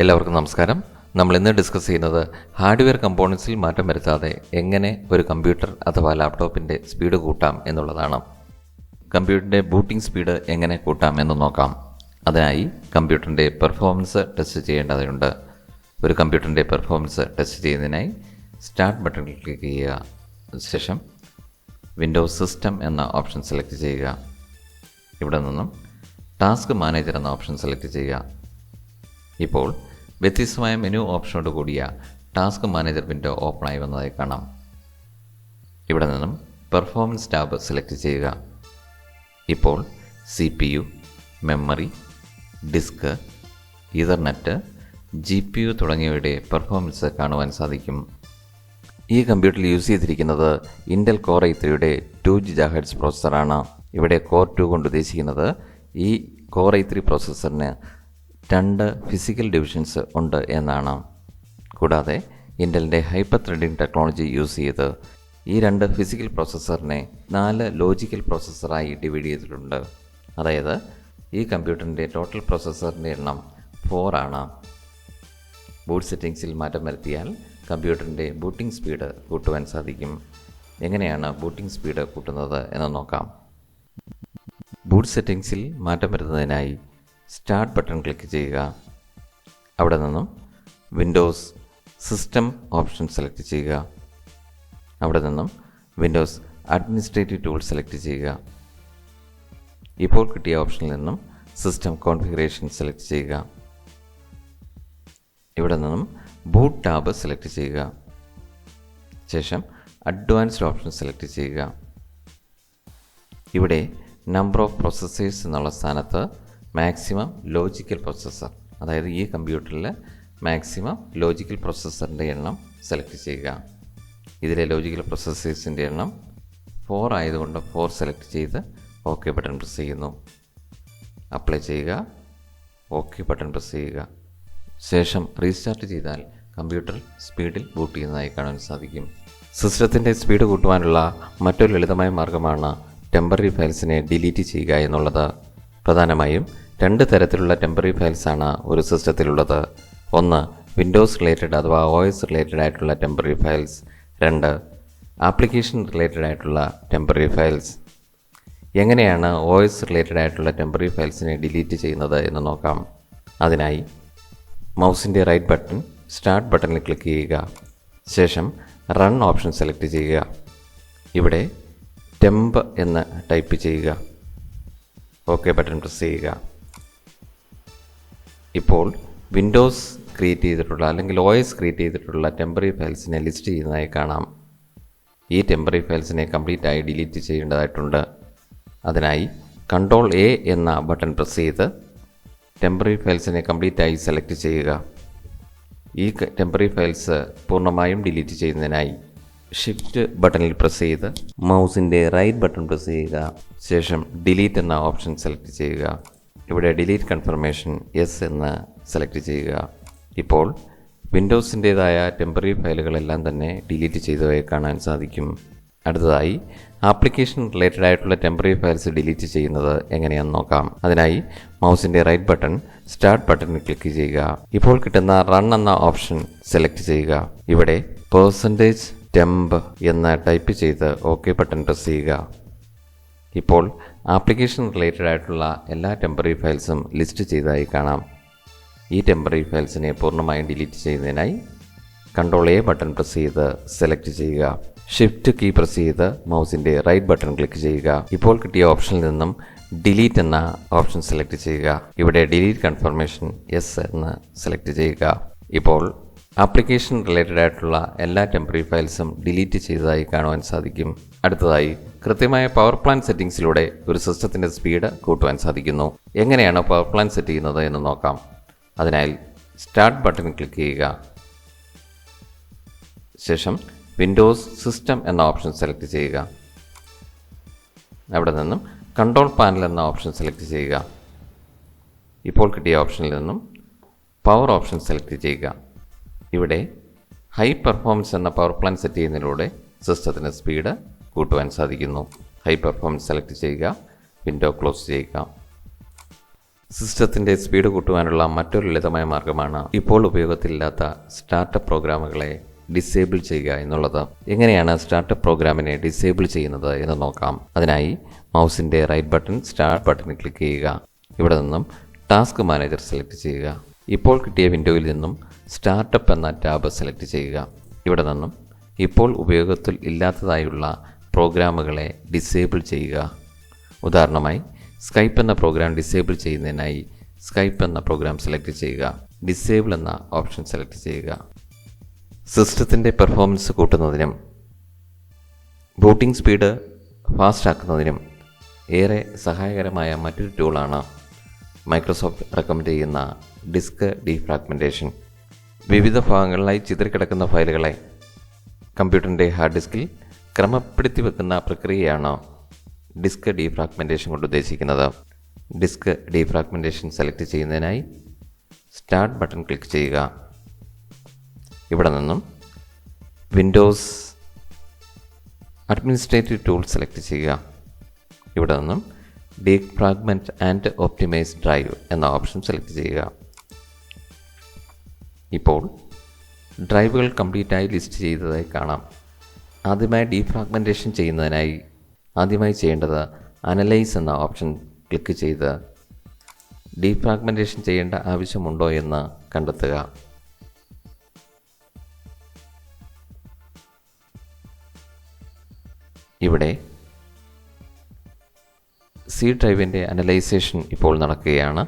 എല്ലാവർക്കും നമസ്കാരം. നമ്മൾ ഇന്ന് ഡിസ്കസ് ചെയ്യുന്നത് ഹാർഡ്വെയർ കമ്പോണൻസിൽ മാറ്റം വരുത്താതെ എങ്ങനെ ഒരു കമ്പ്യൂട്ടർ അഥവാ ലാപ്ടോപ്പിൻ്റെ സ്പീഡ് കൂട്ടാം എന്നുള്ളതാണ്. കമ്പ്യൂട്ടറിൻ്റെ ബൂട്ടിംഗ് സ്പീഡ് എങ്ങനെ കൂട്ടാം എന്ന് നോക്കാം. അതിനായി കമ്പ്യൂട്ടറിൻ്റെ പെർഫോമൻസ് ടെസ്റ്റ് ചെയ്യേണ്ടതുണ്ട്. ഒരു കമ്പ്യൂട്ടറിൻ്റെ പെർഫോമൻസ് ടെസ്റ്റ് ചെയ്യുന്നതിനായി സ്റ്റാർട്ട് ബട്ടണിൽ ക്ലിക്ക് ചെയ്യുക. ശേഷം വിൻഡോസ് സിസ്റ്റം എന്ന ഓപ്ഷൻ സെലക്ട് ചെയ്യുക. ഇവിടെ നിന്നും ടാസ്ക് മാനേജർ എന്ന ഓപ്ഷൻ സെലക്ട് ചെയ്യുക. ഇപ്പോൾ വ്യത്യസ്തമായ മെനു ഓപ്ഷനോട് കൂടിയ ടാസ്ക് മാനേജർ വിൻഡോ ഓപ്പണായി വന്നതായി കാണാം. ഇവിടെ നിന്നും പെർഫോമൻസ് ടാബ് സെലക്ട് ചെയ്യുക. ഇപ്പോൾ CPU, memory, disk, Ethernet, GPU തുടങ്ങിയവയുടെ പെർഫോമൻസ് കാണുവാൻ സാധിക്കും. ഈ കമ്പ്യൂട്ടറിൽ യൂസ് ചെയ്തിരിക്കുന്നത് ഇൻ്റൽ കോർ i3യുടെ 2 GHz പ്രോസസ്സറാണ്. ഇവിടെ കോർ 2 കൊണ്ട് ഉദ്ദേശിക്കുന്നത് ഈ കോർ i3 പ്രോസസ്സറിന് 2 ഫിസിക്കൽ ഡിവിഷൻസ് ഉണ്ട് എന്നാണ്. കൂടാതെ ഇൻ്റലിൻ്റെ ഹൈപ്പർ ത്രെഡിംഗ് ടെക്നോളജി യൂസ് ചെയ്ത് ഈ 2 ഫിസിക്കൽ പ്രോസസ്സറിനെ 4 ലോജിക്കൽ പ്രോസസ്സറായി ഡിവൈഡ് ചെയ്തിട്ടുണ്ട്. അതായത് ഈ കമ്പ്യൂട്ടറിൻ്റെ ടോട്ടൽ പ്രോസസ്സറിൻ്റെ എണ്ണം 4 ആണ്. ബൂട്ട് സെറ്റിങ്സിൽ മാറ്റം വരുത്തിയാൽ കമ്പ്യൂട്ടറിൻ്റെ ബൂട്ടിംഗ് സ്പീഡ് കൂട്ടുവാൻ സാധിക്കും. എങ്ങനെയാണ് ബൂട്ടിംഗ് സ്പീഡ് കൂട്ടുന്നത് എന്ന് നോക്കാം. ബൂട്ട് സെറ്റിങ്സിൽ മാറ്റം വരുത്തുന്നതിനായി സ്റ്റാർട്ട് ബട്ടൺ ക്ലിക്ക് ചെയ്യുക. അവിടെ നിന്നും വിൻഡോസ് സിസ്റ്റം ഓപ്ഷൻ സെലക്ട് ചെയ്യുക. അവിടെ നിന്നും വിൻഡോസ് അഡ്മിനിസ്ട്രേറ്റീവ് ടൂൾ സെലക്ട് ചെയ്യുക. ഇപ്പോൾ കിട്ടിയ ഓപ്ഷനിൽ നിന്നും സിസ്റ്റം കോൺഫിഗറേഷൻ സെലക്ട് ചെയ്യുക. ഇവിടെ നിന്നും ബൂട്ട് ടാബ് സെലക്ട് ചെയ്യുക. ശേഷം അഡ്വാൻസ്ഡ് ഓപ്ഷൻ സെലക്ട് ചെയ്യുക. ഇവിടെ നമ്പർ ഓഫ് പ്രോസസ്സേഴ്സ് എന്നുള്ള സ്ഥാനത്ത് മാക്സിമം ലോജിക്കൽ പ്രോസസ്സർ, അതായത് ഈ കമ്പ്യൂട്ടറിൽ മാക്സിമം ലോജിക്കൽ പ്രോസസ്സറിൻ്റെ എണ്ണം സെലക്ട് ചെയ്യുക. ഇതിലെ ലോജിക്കൽ പ്രോസസ്സേഴ്സിൻ്റെ എണ്ണം 4 ആയതുകൊണ്ട് 4 സെലക്ട് ചെയ്ത് ഓക്കെ ബട്ടൺ പ്രസ് ചെയ്യുന്നു. അപ്ലൈ ചെയ്യുക. ഓക്കെ ബട്ടൺ പ്രസ് ചെയ്യുക. ശേഷം റീസ്റ്റാർട്ട് ചെയ്താൽ കമ്പ്യൂട്ടർ സ്പീഡിൽ ബൂട്ട് ചെയ്യുന്നതായി കാണാൻ സാധിക്കും. സിസ്റ്റത്തിൻ്റെ സ്പീഡ് കൂട്ടുവാനുള്ള മറ്റൊരു ലളിതമായ മാർഗ്ഗമാണ് ടെമ്പററി ഫയൽസിനെ ഡിലീറ്റ് ചെയ്യുക എന്നുള്ളത്. പ്രധാനമായും 2 തരത്തിലുള്ള ടെമ്പററി ഫയൽസാണ് ഒരു സിസ്റ്റത്തിലുള്ളത്. ഒന്ന് വിൻഡോസ് റിലേറ്റഡ് അഥവാ OS റിലേറ്റഡ് ആയിട്ടുള്ള ടെമ്പററി ഫയൽസ്. 2 ആപ്ലിക്കേഷൻ റിലേറ്റഡ് ആയിട്ടുള്ള ടെമ്പററി ഫയൽസ്. എങ്ങനെയാണ് OS റിലേറ്റഡ് ആയിട്ടുള്ള ടെമ്പററി ഫയൽസിനെ ഡിലീറ്റ് ചെയ്യുന്നത് എന്ന് നോക്കാം. അതിനായി മൗസിൻ്റെ റൈറ്റ് ബട്ടൺ സ്റ്റാർട്ട് ബട്ടണിൽ ക്ലിക്ക് ചെയ്യുക. ശേഷം റൺ ഓപ്ഷൻ സെലക്ട് ചെയ്യുക. ഇവിടെ ടെമ്പ് എന്ന് ടൈപ്പ് ചെയ്യുക. ഓക്കെ ബട്ടൺ പ്രസ് ചെയ്യുക. ഇപ്പോൾ വിൻഡോസ് ക്രിയേറ്റ് ചെയ്തിട്ടുള്ള അല്ലെങ്കിൽ OS ക്രിയേറ്റ് ചെയ്തിട്ടുള്ള ടെമ്പററി ഫയൽസിനെ ലിസ്റ്റ് ചെയ്യുന്നതായി കാണാം. ഈ ടെമ്പററി ഫയൽസിനെ കംപ്ലീറ്റ് ആയി ഡിലീറ്റ് ചെയ്യേണ്ടതായിട്ടുണ്ട്. അതിനായി Ctrl+A എന്ന ബട്ടൺ പ്രസ് ചെയ്ത് ടെമ്പററി ഫയൽസിനെ കംപ്ലീറ്റ് ആയി സെലക്ട് ചെയ്യുക. ഈ ടെമ്പററി ഫയൽസ് പൂർണ്ണമായും ഡിലീറ്റ് ചെയ്യുന്നതിനായി ഷിഫ്റ്റ് ബട്ടണിൽ പ്രസ് ചെയ്ത് മൗസിൻ്റെ റൈറ്റ് ബട്ടൺ പ്രസ് ചെയ്യുക. ശേഷം ഡിലീറ്റ് എന്ന ഓപ്ഷൻ സെലക്ട് ചെയ്യുക. ഇവിടെ ഡിലീറ്റ് കൺഫർമേഷൻ യെസ് എന്ന് സെലക്ട് ചെയ്യുക. ഇപ്പോൾ വിൻഡോസിൻ്റേതായ ടെമ്പററി ഫയലുകളെല്ലാം തന്നെ ഡിലീറ്റ് ചെയ്തതായി കാണാൻ സാധിക്കും. അടുത്തതായി ആപ്ലിക്കേഷൻ റിലേറ്റഡ് ആയിട്ടുള്ള ടെമ്പററി ഫയൽസ് ഡിലീറ്റ് ചെയ്യുന്നത് എങ്ങനെയാണെന്ന് നോക്കാം. അതിനായി മൗസിൻ്റെ റൈറ്റ് ബട്ടൺ സ്റ്റാർട്ട് ബട്ടണിൽ ക്ലിക്ക് ചെയ്യുക. ഇപ്പോൾ കിട്ടുന്ന റൺ എന്ന ഓപ്ഷൻ സെലക്ട് ചെയ്യുക. ഇവിടെ %temp എന്ന് ടൈപ്പ് ചെയ്ത് ഓക്കെ ബട്ടൺ പ്രസ് ചെയ്യുക. ഇപ്പോൾ ആപ്ലിക്കേഷൻ റിലേറ്റഡ് ആയിട്ടുള്ള എല്ലാ ടെമ്പററി ഫയൽസും ലിസ്റ്റ് ചെയ്തതായി കാണാം. ഈ ടെമ്പററി ഫയൽസിനെ പൂർണ്ണമായും ഡിലീറ്റ് ചെയ്യുന്നതിനായി Ctrl+A ബട്ടൺ പ്രസ് ചെയ്ത് സെലക്ട് ചെയ്യുക. ഷിഫ്റ്റ് കീ പ്രസ് ചെയ്ത് മൗസിൻ്റെ റൈറ്റ് ബട്ടൺ ക്ലിക്ക് ചെയ്യുക. ഇപ്പോൾ കിട്ടിയ ഓപ്ഷനിൽ നിന്നും ഡിലീറ്റ് എന്ന ഓപ്ഷൻ സെലക്ട് ചെയ്യുക. ഇവിടെ ഡിലീറ്റ് കൺഫർമേഷൻ യെസ് എന്ന് സെലക്ട് ചെയ്യുക. ഇപ്പോൾ ആപ്ലിക്കേഷൻ റിലേറ്റഡ് ആയിട്ടുള്ള എല്ലാ ടെമ്പററി ഫയൽസും ഡിലീറ്റ് ചെയ്തതായി കാണുവാൻ സാധിക്കും. അടുത്തതായി കൃത്യമായ പവർ പ്ലാൻ സെറ്റിംഗ്സിലൂടെ ഒരു സിസ്റ്റത്തിൻ്റെ സ്പീഡ് കൂട്ടുവാൻ സാധിക്കുന്നു. എങ്ങനെയാണ് പവർ പ്ലാൻ സെറ്റ് ചെയ്യുന്നത് എന്ന് നോക്കാം. അതിനായി സ്റ്റാർട്ട് ബട്ടൺ ക്ലിക്ക് ചെയ്യുക. ശേഷം വിൻഡോസ് സിസ്റ്റം എന്ന ഓപ്ഷൻ സെലക്ട് ചെയ്യുക. അവിടെ നിന്നും കൺട്രോൾ പാനൽ എന്ന ഓപ്ഷൻ സെലക്ട് ചെയ്യുക. ഇപ്പോൾ കിട്ടിയ ഓപ്ഷനിൽ നിന്നും പവർ ഓപ്ഷൻ സെലക്ട് ചെയ്യുക. ഇവിടെ ഹൈ പെർഫോമൻസ് എന്ന പവർ പ്ലാൻ സെറ്റ് ചെയ്യുന്നതിലൂടെ സിസ്റ്റത്തിൻ്റെ സ്പീഡ് കൂട്ടുവാൻ സാധിക്കുന്നു. ഹൈ പെർഫോമൻസ് സെലക്ട് ചെയ്യുക. വിൻഡോ ക്ലോസ് ചെയ്യുക. സിസ്റ്റത്തിൻ്റെ സ്പീഡ് കൂട്ടുവാനുള്ള മറ്റൊരു ലളിതമായ മാർഗമാണ് ഇപ്പോൾ ഉപയോഗത്തിലില്ലാത്ത സ്റ്റാർട്ടപ്പ് പ്രോഗ്രാമുകളെ ഡിസേബിൾ ചെയ്യുക എന്നുള്ളത്. എങ്ങനെയാണ് സ്റ്റാർട്ടപ്പ് പ്രോഗ്രാമിനെ ഡിസേബിൾ ചെയ്യുന്നത് എന്ന് നോക്കാം. അതിനായി മൗസിൻ്റെ റൈറ്റ് ബട്ടൺ സ്റ്റാർട്ട് ബട്ടണിൽ ക്ലിക്ക് ചെയ്യുക. ഇവിടെ നിന്നും ടാസ്ക് മാനേജർ സെലക്ട് ചെയ്യുക. ഇപ്പോൾ കിട്ടിയ വിൻഡോയിൽ നിന്നും സ്റ്റാർട്ടപ്പ് എന്ന ടാബ് സെലക്ട് ചെയ്യുക. ഇവിടെ നിന്നും ഇപ്പോൾ ഉപയോഗത്തിൽ ഇല്ലാത്തതായുള്ള പ്രോഗ്രാമുകളെ ഡിസേബിൾ ചെയ്യുക. ഉദാഹരണമായി സ്കൈപ്പ് എന്ന പ്രോഗ്രാം ഡിസേബിൾ ചെയ്യുന്നതിനായി സ്കൈപ്പ് എന്ന പ്രോഗ്രാം സെലക്ട് ചെയ്യുക. ഡിസേബിൾ എന്ന ഓപ്ഷൻ സെലക്ട് ചെയ്യുക. സിസ്റ്റത്തിൻ്റെ പെർഫോമൻസ് കൂട്ടുന്നതിനും ബൂട്ടിംഗ് സ്പീഡ് ഫാസ്റ്റ് ആക്കുന്നതിനും ഏറെ സഹായകരമായ മറ്റൊരു ടൂളാണ് മൈക്രോസോഫ്റ്റ് റെക്കമെൻഡ് ചെയ്യുന്ന ഡിസ്ക് ഡീഫ്രാഗ്മെൻറ്റേഷൻ. വിവിധ ഭാഗങ്ങളിലായി ചിതറിക്കിടക്കുന്ന ഫയലുകളെ കമ്പ്യൂട്ടറിൻ്റെ ഹാർഡ് ഡിസ്കിൽ ക്രമപ്പെടുത്തി വെക്കുന്ന പ്രക്രിയയാണ് ഡിസ്ക് ഡീഫ്രാഗ്മെൻറ്റേഷൻ കൊണ്ട് ഉദ്ദേശിക്കുന്നത്. ഡിസ്ക് ഡീഫ്രാഗ്മെൻറ്റേഷൻ സെലക്ട് ചെയ്യുന്നതിനായി സ്റ്റാർട്ട് ബട്ടൺ ക്ലിക്ക് ചെയ്യുക. ഇവിടെ നിന്നും വിൻഡോസ് അഡ്മിനിസ്ട്രേറ്റീവ് ടൂൾ സെലക്ട് ചെയ്യുക. ഇവിടെ നിന്നും ഡീഫ്രാഗ്മെൻറ്റ് ആൻഡ് ഒപ്റ്റിമൈസ് ഡ്രൈവ് എന്ന ഓപ്ഷൻ സെലക്ട് ചെയ്യുക. ഇപ്പോൾ ഡ്രൈവുകൾ കംപ്ലീറ്റായി ലിസ്റ്റ് ചെയ്തതായി കാണാം. ആദ്യമായി ഡീഫ്രാഗ്മെൻറ്റേഷൻ ചെയ്യുന്നതിനായി ആദ്യമായി ചെയ്യേണ്ടത് അനലൈസ് എന്ന ഓപ്ഷൻ ക്ലിക്ക് ചെയ്ത് ഡീഫ്രാഗ്മെൻറ്റേഷൻ ചെയ്യേണ്ട ആവശ്യമുണ്ടോ എന്ന് കണ്ടെത്തുക. ഇവിടെ സി ഡ്രൈവിൻ്റെ അനലൈസേഷൻ ഇപ്പോൾ നടക്കുകയാണ്.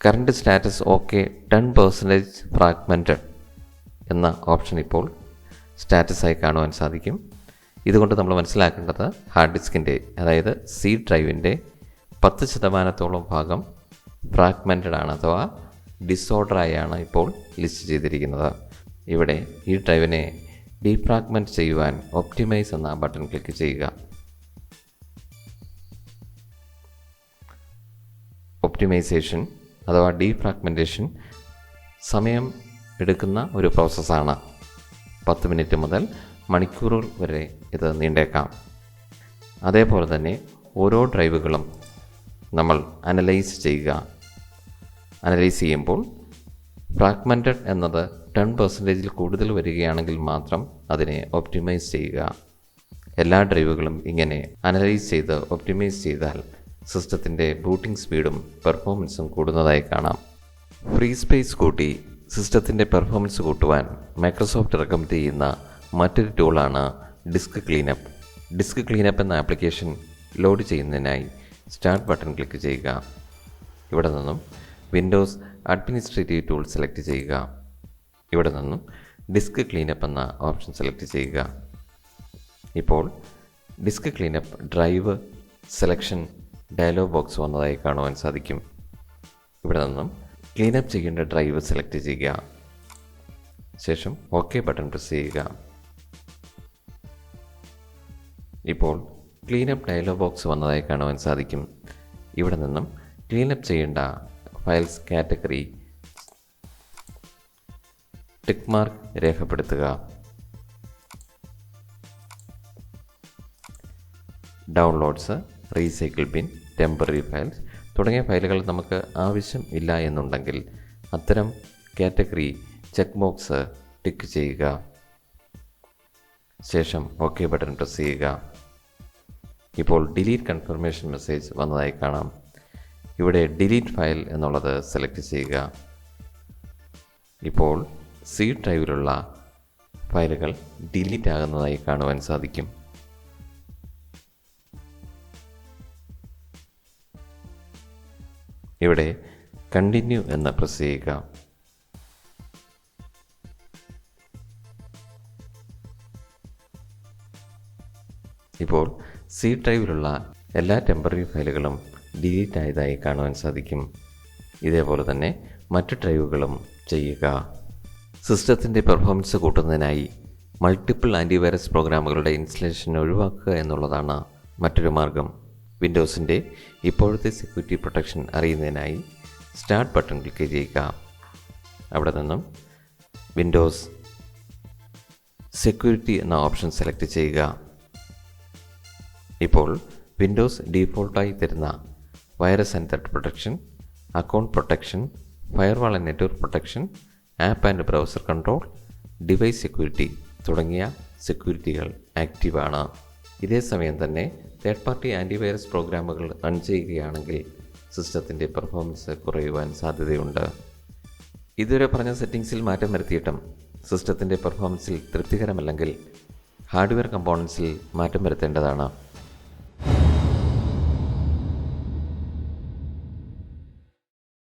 കറണ്ട് സ്റ്റാറ്റസ് ഓക്കെ 10% ഫ്രാഗ്മെൻറ്റഡ് എന്ന ഓപ്ഷൻ ഇപ്പോൾ സ്റ്റാറ്റസായി കാണുവാൻ സാധിക്കും. ഇതുകൊണ്ട് നമ്മൾ മനസ്സിലാക്കേണ്ടത് ഹാർഡ് ഡിസ്കിൻ്റെ, അതായത് സി ഡ്രൈവിൻ്റെ 10% ഭാഗം ഫ്രാഗ്മെൻറ്റഡ് ആണ്, അഥവാ ഡിസോർഡറായാണ് ഇപ്പോൾ ലിസ്റ്റ് ചെയ്തിരിക്കുന്നത്. ഇവിടെ ഈ ഡ്രൈവിനെ ഡീഫ്രാഗ്മെൻറ്റ് ചെയ്യുവാൻ ഒപ്റ്റിമൈസ് എന്ന ബട്ടൺ ക്ലിക്ക് ചെയ്യുക. ഒപ്റ്റിമൈസേഷൻ അഥവാ ഡീഫ്രാഗ്മെൻറ്റേഷൻ സമയം എടുക്കുന്ന ഒരു പ്രോസസ്സാണ്. 10 മിനിറ്റ് മുതൽ മണിക്കൂറുകൾ വരെ ഇത് നീണ്ടേക്കാം. അതേപോലെ തന്നെ ഓരോ ഡ്രൈവുകളും നമ്മൾ അനലൈസ് ചെയ്യുക. അനലൈസ് ചെയ്യുമ്പോൾ ഫ്രാഗ്മെൻറ്റഡ് എന്നത് 10% കൂടുതൽ വരികയാണെങ്കിൽ മാത്രം അതിനെ ഒപ്റ്റിമൈസ് ചെയ്യുക. എല്ലാ ഡ്രൈവുകളും ഇങ്ങനെ അനലൈസ് ചെയ്ത് ഒപ്റ്റിമൈസ് ചെയ്താൽ സിസ്റ്റത്തിൻ്റെ ബൂട്ടിംഗ് സ്പീഡും പെർഫോമൻസും കൂടുന്നതായി കാണാം. ഫ്രീ സ്പേസ് കൂട്ടി സിസ്റ്റത്തിൻ്റെ പെർഫോമൻസ് കൂട്ടുവാൻ മൈക്രോസോഫ്റ്റ് റെക്കമെൻഡ് ചെയ്യുന്ന മറ്റൊരു ടൂളാണ് ഡിസ്ക് ക്ലീനപ്പ്. ഡിസ്ക് ക്ലീനപ്പ് എന്ന ആപ്ലിക്കേഷൻ ലോഡ് ചെയ്യുന്നതിനായി സ്റ്റാർട്ട് ബട്ടൺ ക്ലിക്ക് ചെയ്യുക. ഇവിടെ നിന്നും വിൻഡോസ് അഡ്മിനിസ്ട്രേറ്റീവ് ടൂൾ സെലക്ട് ചെയ്യുക. ഇവിടെ നിന്നും ഡിസ്ക് ക്ലീനപ്പ് എന്ന ഓപ്ഷൻ സെലക്ട് ചെയ്യുക. ഇപ്പോൾ disk cleanup drive selection dialog box വന്നതായി കാണുവാൻ സാധിക്കും. ഇവിടെ നിന്നും ക്ലീനപ്പ് ചെയ്യേണ്ട ഡ്രൈവ് സെലക്ട് ചെയ്യുക. ശേഷം ഓക്കെ ബട്ടൺ പ്രസ് ചെയ്യുക. ഇപ്പോൾ ക്ലീനപ്പ് ഡയലോഗ് ബോക്സ് വന്നതായി കാണുവാൻ സാധിക്കും. ഇവിടെ നിന്നും ക്ലീനപ്പ് ചെയ്യേണ്ട ഫയൽസ് കാറ്റഗറി ടിക്ക് മാർക്ക് രേഖപ്പെടുത്തുക. Downloads, recycle bin, temporary files തുടങ്ങിയ ഫയലുകൾ നമുക്ക് ആവശ്യം ഇല്ല എന്നുണ്ടെങ്കിൽ അത്തരം കാറ്റഗറി ചെക്ക് ബോക്സ് ടിക്ക് ചെയ്യുക. ശേഷം ഓക്കെ ബട്ടൺ പ്രസ് ചെയ്യുക. ഇപ്പോൾ ഡിലീറ്റ് കൺഫർമേഷൻ മെസ്സേജ് വന്നതായി കാണാം. ഇവിടെ ഡിലീറ്റ് ഫയൽ എന്നുള്ളത് സെലക്ട് ചെയ്യുക. ഇപ്പോൾ സി ഡ്രൈവിലുള്ള ഫയലുകൾ ഡിലീറ്റ് ആകുന്നതായി കാണുവാൻ സാധിക്കും. ഇവിടെ കണ്ടിന്യൂ എന്ന് പ്രസ് ചെയ്യുക. ഇപ്പോൾ സി ഡ്രൈവിലുള്ള എല്ലാ ടെമ്പററി ഫയലുകളും ഡിലീറ്റ് ആയതായി കാണുവാൻ സാധിക്കും. ഇതേപോലെ തന്നെ മറ്റ് ഡ്രൈവുകളും ചെയ്യുക. സിസ്റ്റത്തിൻ്റെ പെർഫോമൻസ് കൂട്ടുന്നതിനായി മൾട്ടിപ്പിൾ ആൻറ്റിവൈറസ് പ്രോഗ്രാമുകളുടെ ഇൻസ്റ്റലേഷൻ ഒഴിവാക്കുക എന്നുള്ളതാണ് മറ്റൊരു മാർഗം. വിൻഡോസിൻ്റെ ഇപ്പോഴത്തെ സെക്യൂരിറ്റി പ്രൊട്ടക്ഷൻ അറിയുന്നതിനായി സ്റ്റാർട്ട് ബട്ടൺ ക്ലിക്ക് ചെയ്യുക. അവിടെ നിന്നും വിൻഡോസ് സെക്യൂരിറ്റി എന്ന ഓപ്ഷൻ സെലക്ട് ചെയ്യുക. ഇപ്പോൾ വിൻഡോസ് ഡീഫോൾട്ടായി തരുന്ന virus and threat protection, account protection, firewall and network protection, app and browser control, device security തുടങ്ങിയ സെക്യൂരിറ്റികൾ ആക്റ്റീവാണ്. ഇതേ സമയം തന്നെ തേർഡ് പാർട്ടി ആൻറ്റിവൈറസ് പ്രോഗ്രാമുകൾ റൺ ചെയ്യുകയാണെങ്കിൽ സിസ്റ്റത്തിൻ്റെ പെർഫോമൻസ് കുറയുവാൻ സാധ്യതയുണ്ട്. ഇതുവരെ പറഞ്ഞ സെറ്റിംഗ്സിൽ മാറ്റം വരുത്തിയിട്ടും സിസ്റ്റത്തിൻ്റെ പെർഫോമൻസിൽ തൃപ്തികരമല്ലെങ്കിൽ ഹാർഡ്വെയർ കമ്പോണൻസിൽ മാറ്റം വരുത്തേണ്ടതാണ്.